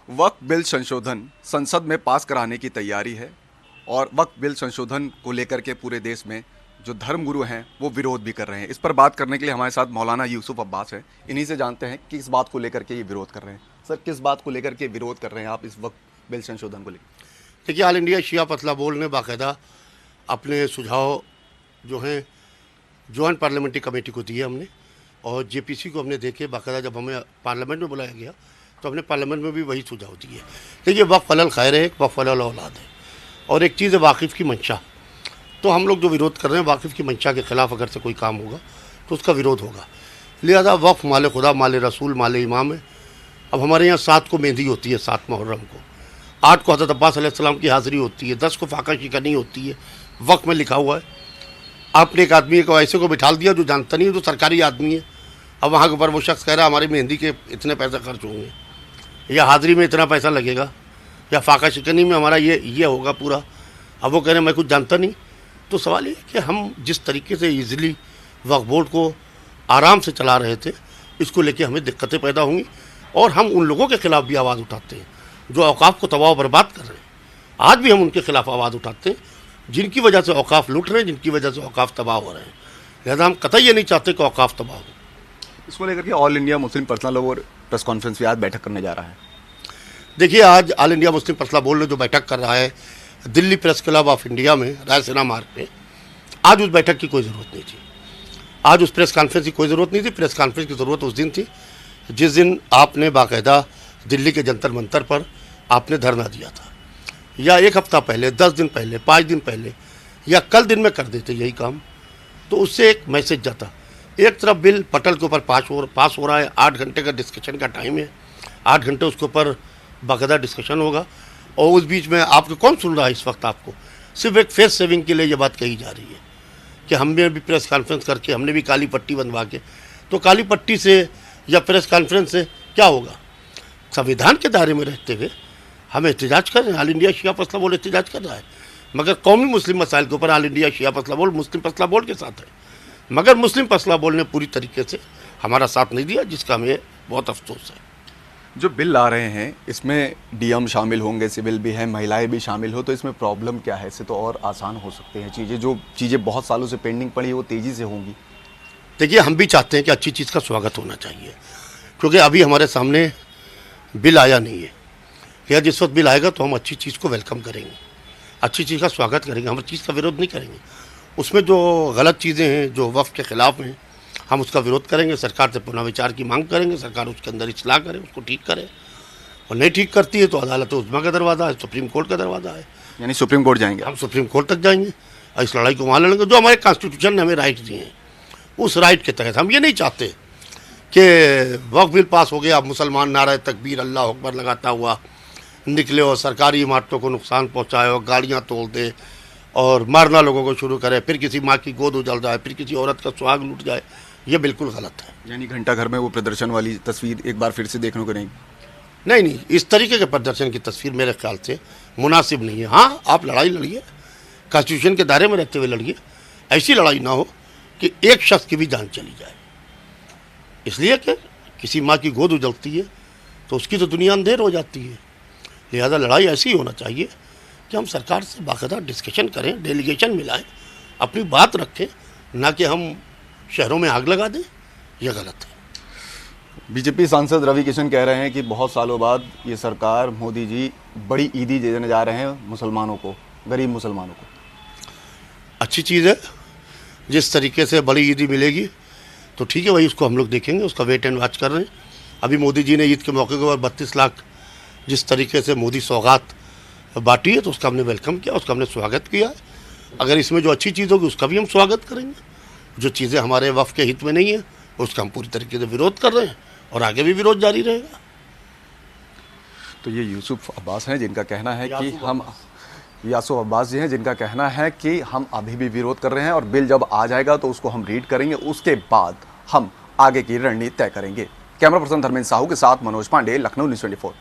वक्फ bill संशोधन संसद में पास कराने की तैयारी है और वक्फ बिल संशोधन को लेकर के पूरे देश में जो धर्मगुरु हैं वो विरोध भी कर रहे हैं। इस पर बात करने के लिए हमारे साथ मौलाना यूसुफ अब्बास हैं। इन्हीं से जानते हैं कि किस बात को लेकर के ये विरोध कर रहे हैं। सर, किस बात को लेकर के विरोध कर रहे हैं आप इस वक्फ बिल संशोधन को लेकर? देखिए, ऑल इंडिया शिया फतला बोर्ड ने बाकायदा अपने सुझाव जो हैं जॉइंट पार्लियामेंट्री कमेटी को दिए हमने, और जेपीसी को हमने देखे। बाकायदा जब हमें पार्लियामेंट में बुलाया गया तो हमने पार्लियामेंट में भी वही सुझाव दिए। देखिए, वक्फ अलल खैर है, वक्फ अलल औलाद है, और एक चीज़ है वाकिफ़ की मंशा। तो हम लोग जो विरोध कर रहे हैं, वाकिफ़ की मंशा के ख़िलाफ़ अगर से कोई काम होगा तो उसका विरोध होगा। लिहाजा वक्फ माल खुदा, माल रसूल, माल इमाम है। अब हमारे यहाँ 7 को मेहंदी होती है, 7 मुहर्रम को, 8 को हज़रत अब्बास अलैहिस्सलाम की हाज़िरी होती है, 10 को फाका शिकनी होती है। वक्फ में लिखा हुआ है। आपने एक आदमी को ऐसे को बिठा दिया जो जानता नहीं है, जो सरकारी आदमी है। अब वहाँ के ऊपर वो शख्स कह रहा है हमारी मेहंदी के इतने पैसे खर्च होंगे, या हाज़िरी में इतना पैसा लगेगा, या फाका शिकनी में हमारा ये होगा पूरा। अब वो कह रहे हैं मैं कुछ जानता नहीं। तो सवाल ये है कि हम जिस तरीके से ईज़िली वक्फ बोर्ड को आराम से चला रहे थे, इसको लेके हमें दिक्कतें पैदा होंगी, और हम उन लोगों के ख़िलाफ़ भी आवाज़ उठाते हैं जो औकाफ़ को तबाह बर्बाद कर रहे हैं। आज भी हम उनके ख़िलाफ़ आवाज़ उठाते हैं जिनकी वजह से औकाफ़ लूट रहे हैं, जिनकी वजह से औकाफ़ तबाह हो रहे हैं। लिहाजा हम कतई ये नहीं चाहते कि औकाफ़ तबाह हो। इसको लेकर के all India Muslim personal law board press conference भी आज बैठक करने जा रहा है। देखिए, आज all India Muslim personal law board ने जो बैठक कर रहा है Delhi press club of India में रायसीना मार्ग पे, आज उस बैठक की कोई ज़रूरत नहीं थी। आज उस प्रेस कॉन्फ्रेंस की कोई ज़रूरत नहीं थी। प्रेस कॉन्फ्रेंस की ज़रूरत उस दिन थी जिस दिन आपने बाकायदा दिल्ली के जंतर मंतर पर आपने धरना दिया था, या 1 हफ्ता पहले, 10 दिन पहले, 5 दिन पहले, या कल दिन में कर देते यही काम, तो उससे एक मैसेज जाता। एक तरफ बिल पटल के ऊपर पास हो रहा है, 8 घंटे का डिस्कशन का टाइम है, 8 घंटे उसके ऊपर बाकायदा डिस्कशन होगा, और उस बीच में आपको कौन सुन रहा है इस वक्त? आपको सिर्फ एक फेस सेविंग के लिए ये बात कही जा रही है कि हमने भी प्रेस कॉन्फ्रेंस करके, हमने भी काली पट्टी बनवा के। तो काली पट्टी से या प्रेस कॉन्फ्रेंस से क्या होगा? संविधान के दायरे में रहते हुए हम एहतजाज कर रहे हैं। ऑल इंडिया शिया फतला बोर्ड एहतजाज कर रहा है, मगर कौमी मुस्लिम मसाइल के ऊपर ऑल इंडिया शिया फतला बोर्ड मुस्लिम फतला बोर्ड के साथ है, मगर मुस्लिम फतला बोर्ड ने पूरी तरीके से हमारा साथ नहीं दिया, जिसका हमें बहुत अफसोस है। जो बिल ला रहे हैं इसमें डीएम शामिल होंगे, सिविल भी है, महिलाएं भी शामिल हो, तो इसमें प्रॉब्लम क्या है? इससे तो और आसान हो सकते हैं चीज़ें। जो चीज़ें बहुत सालों से पेंडिंग पड़ी है वो तेज़ी से होंगी। देखिए, हम भी चाहते हैं कि अच्छी चीज़ का स्वागत होना चाहिए, क्योंकि अभी हमारे सामने बिल आया नहीं है। या जिस वक्त बिल आएगा तो हम अच्छी चीज़ को वेलकम करेंगे, अच्छी चीज़ का स्वागत करेंगे, हम चीज़ का विरोध नहीं करेंगे। उसमें जो गलत चीज़ें हैं, जो वक्फ के ख़िलाफ़ हैं, हम उसका विरोध करेंगे। सरकार से पुनः विचार की मांग करेंगे, सरकार उसके अंदर इस्लाह करे, उसको ठीक करे, और नहीं ठीक करती है तो अदालत उज़्मा का दरवाज़ा है, सुप्रीम कोर्ट का दरवाज़ा है। यानी सुप्रीम कोर्ट जाएंगे? हम सुप्रीम कोर्ट तक जाएंगे और इस लड़ाई को वहाँ लड़ेंगे। जो हमारे कॉन्स्टिट्यूशन ने हमें राइट दिए हैं, उस राइट के तहत हम ये नहीं चाहते कि वक्फ बिल पास हो गया, अब मुसलमान नारा तकबीर अल्लाह अकबर लगाता हुआ निकले और सरकारी इमारतों को नुकसान पहुँचाए और गाड़ियाँ तोड़ दे और मारना लोगों को शुरू करे, फिर किसी माँ की गोद उजल जाए, फिर किसी औरत का सुहाग लूट जाए। ये बिल्कुल गलत है। यानी घंटा घर में वो प्रदर्शन वाली तस्वीर एक बार फिर से देखने को नहीं? नहीं, इस तरीके के प्रदर्शन की तस्वीर मेरे ख्याल से मुनासिब नहीं है। हाँ, आप लड़ाई लड़िए, कॉन्स्टिट्यूशन के दायरे में रहते हुए लड़िए। ऐसी लड़ाई ना हो कि एक शख्स की भी जान चली जाए, इसलिए कि किसी माँ की गोद उजलती है तो उसकी तो दुनिया अंधेर हो जाती है। लिहाजा लड़ाई ऐसी होना चाहिए कि हम सरकार से बाकायदा डिस्कशन करें, डेलीगेशन मिलाएं, अपनी बात रखें, ना कि हम शहरों में आग लगा दें। यह गलत है। बीजेपी सांसद रवि किशन कह रहे हैं कि बहुत सालों बाद ये सरकार, मोदी जी बड़ी ईदी देने जा रहे हैं मुसलमानों को, गरीब मुसलमानों को। अच्छी चीज़ है, जिस तरीके से बड़ी ईदी मिलेगी तो ठीक है, वही उसको हम लोग देखेंगे, उसका वेट एंड वॉच कर रहे हैं। अभी मोदी जी ने ईद के मौके पर 32 लाख जिस तरीके से मोदी सौगात बांटी है, तो उसका हमने वेलकम किया, उसका हमने स्वागत किया है। अगर इसमें जो अच्छी चीज़ होगी उसका भी हम स्वागत करेंगे। जो चीज़ें हमारे वफ़ के हित में नहीं है उसका हम पूरी तरीके से विरोध कर रहे हैं, और आगे भी विरोध जारी रहेगा। तो ये यूसुफ अब्बास हैं जिनका कहना है कि हम यासूफ अब्बास जी हैं जिनका कहना है कि हम अभी भी विरोध कर रहे हैं, और बिल जब आ जाएगा तो उसको हम रीड करेंगे, उसके बाद हम आगे की रणनीति तय करेंगे। कैमरा पर्सन धर्मेंद्र साहू के साथ मनोज पांडे, लखनऊ न्यूज़ 24।